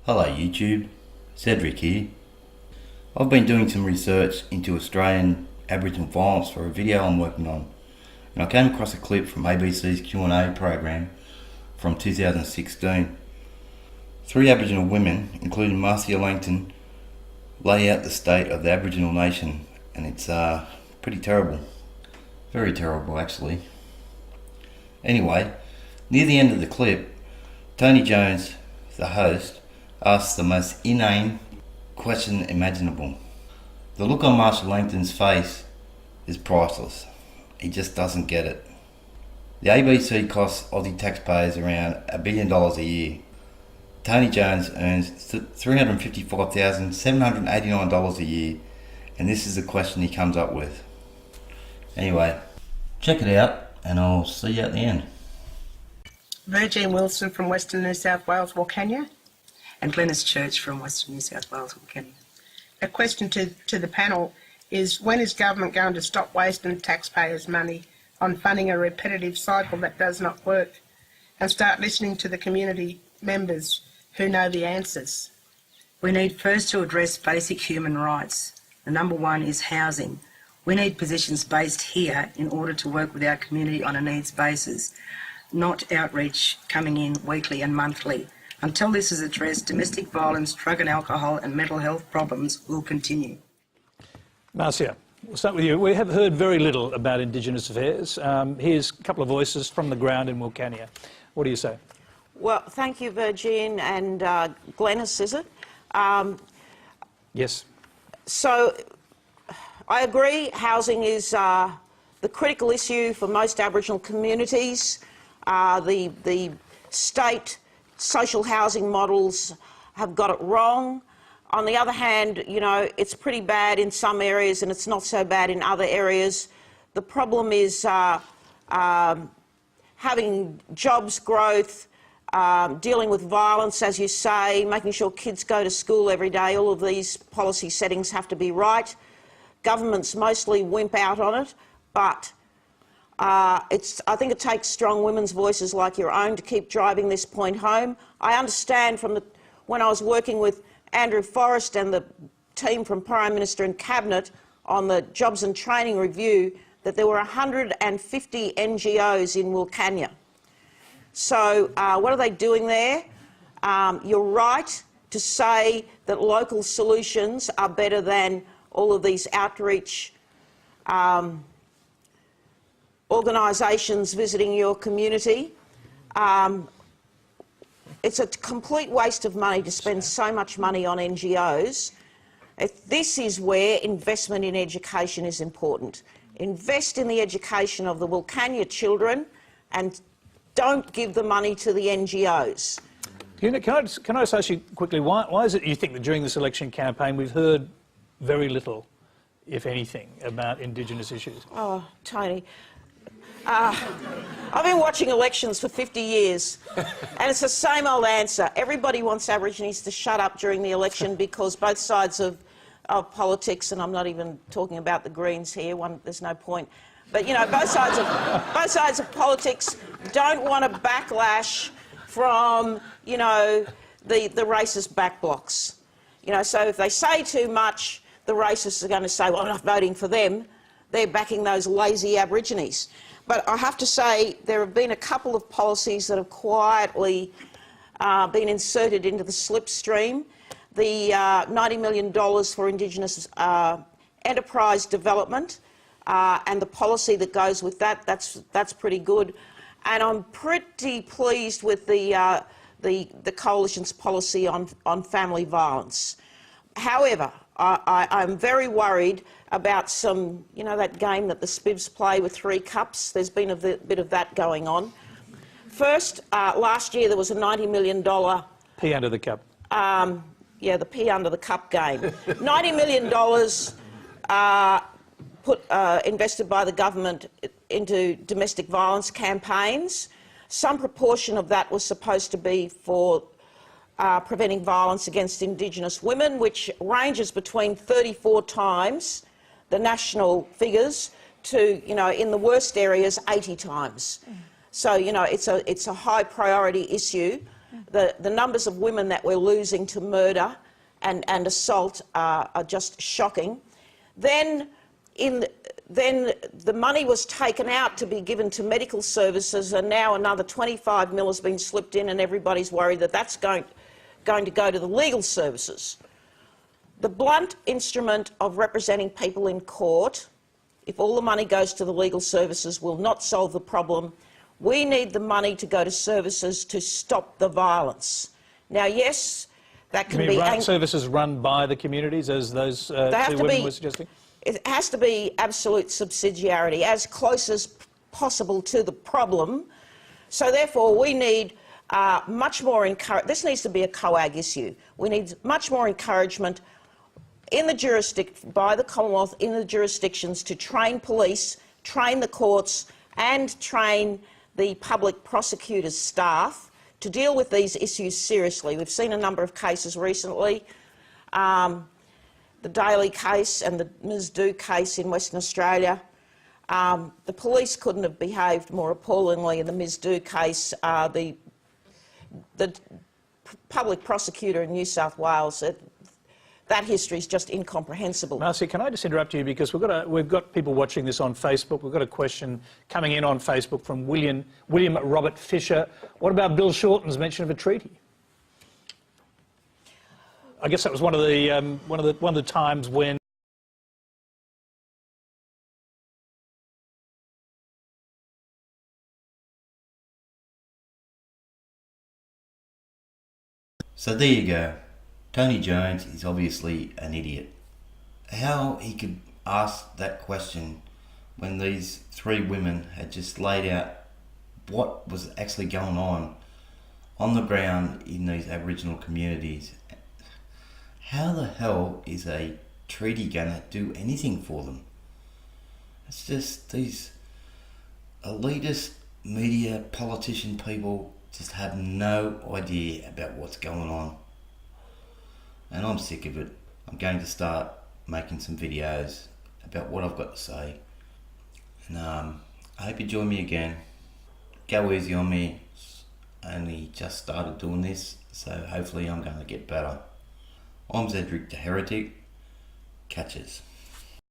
Hello YouTube, Cedric here. I've been doing some research into Australian Aboriginal violence for a video I'm working on, and I came across a clip from ABC's Q&A program from 2016. Three Aboriginal women, including Marcia Langton, lay out the state of the Aboriginal nation, and it's pretty terrible. Very terrible actually. Anyway, near the end of the clip, Tony Jones, the host, asks the most inane question imaginable. The look on Marcia Langton's face is priceless. He just doesn't get it. The ABC costs Aussie taxpayers around $1 billion a year. Tony Jones earns $355,789 a year, and this is the question he comes up with. Anyway, check it out and I'll see you at the end. Virgin Wilson from Western New South Wales, Wilcannia, and Glenys Church from Western New South Wales, Wilcannia. A question to the panel is, when is government going to stop wasting taxpayers' money on funding a repetitive cycle that does not work, and start listening to the community members who know the answers? We need first to address basic human rights. The number one is housing. We need positions based here in order to work with our community on a needs basis, not outreach coming in weekly and monthly. Until this is addressed, domestic violence, drug and alcohol and mental health problems will continue. Marcia, we'll start with you. We have heard very little about Indigenous affairs. Here's a couple of voices from the ground in Wilcannia. What do you say? Well, thank you, Virgin, and Glenys, is it? Yes. So, I agree, housing is the critical issue for most Aboriginal communities. The state social housing models have got it wrong. On the other hand, you know, it's pretty bad in some areas and it's not so bad in other areas. The problem is having jobs growth, dealing with violence, as you say, making sure kids go to school every day. All of these policy settings have to be right. Governments mostly wimp out on it, but I think it takes strong women's voices like your own to keep driving this point home. I understand from when I was working with Andrew Forrest and the team from Prime Minister and Cabinet on the Jobs and Training Review that there were 150 NGOs in Wilcannia. So what are they doing there? You're right to say that local solutions are better than all of these outreach organisations visiting your community. It's a complete waste of money to spend so much money on NGOs. This is where investment in education is important. Invest in the education of the Wilcannia children and don't give the money to the NGOs. Can I just ask you quickly, why is it you think that during this election campaign we've heard very little, if anything, about Indigenous issues? Oh, Tony. I've been watching elections for 50 years and it's the same old answer. Everybody wants Aborigines to shut up during the election because both sides of politics, and I'm not even talking about the Greens here, there's no point, but you know, both sides of politics don't want a backlash from, you know, the racist backblocks. You know, so if they say too much, the racists are going to say, well, I'm not voting for them. They're backing those lazy Aborigines. But I have to say there have been a couple of policies that have quietly been inserted into the slipstream. The $90 million for Indigenous enterprise development and the policy that goes with that, that's pretty good. And I'm pretty pleased with the Coalition's policy on family violence. However, I'm very worried about some, you know, that game that the Spivs play with 3 cups. There's been a bit of that going on. First, last year there was a $90 million... Pea under the cup. Yeah, the pea under the cup game. $90 million invested by the government into domestic violence campaigns. Some proportion of that was supposed to be for preventing violence against Indigenous women, which ranges between 34 times the national figures to, you know, in the worst areas, 80 times. So, you know, it's a high priority issue. The numbers of women that we're losing to murder and assault are just shocking. Then the money was taken out to be given to medical services, and now another 25 mil has been slipped in, and everybody's worried that that's going to go to the legal services. The blunt instrument of representing people in court, if all the money goes to the legal services, will not solve the problem. We need the money to go to services to stop the violence. Now, yes, that can be... services run by the communities, as those two women were suggesting? It has to be absolute subsidiarity, as close as possible to the problem. So therefore, we need much more encouragement. This needs to be a COAG issue. We need much more encouragement in the by the Commonwealth in the jurisdictions to train police, train the courts and train the public prosecutors' staff to deal with these issues seriously. We've seen a number of cases recently. The Daly case and the Ms Do case in Western Australia. The police couldn't have behaved more appallingly in the Ms Do case. The public prosecutor in New South Wales, that history is just incomprehensible. Marcia, can I just interrupt you, because we've got people watching this on Facebook. We've got a question coming in on Facebook from William Robert Fisher. What about Bill Shorten's mention of a treaty? I guess that was one of the times when So there you go. Tony Jones is obviously an idiot. How he could ask that question when these three women had just laid out what was actually going on the ground in these Aboriginal communities. How the hell is a treaty going to do anything for them? It's just these elitist media politician people just have no idea about what's going on. And I'm sick of it. I'm going to start making some videos about what I've got to say. And I hope you join me again. Go easy on me. I only just started doing this, so hopefully I'm going to get better. I'm Zedric the Heretic. Catches.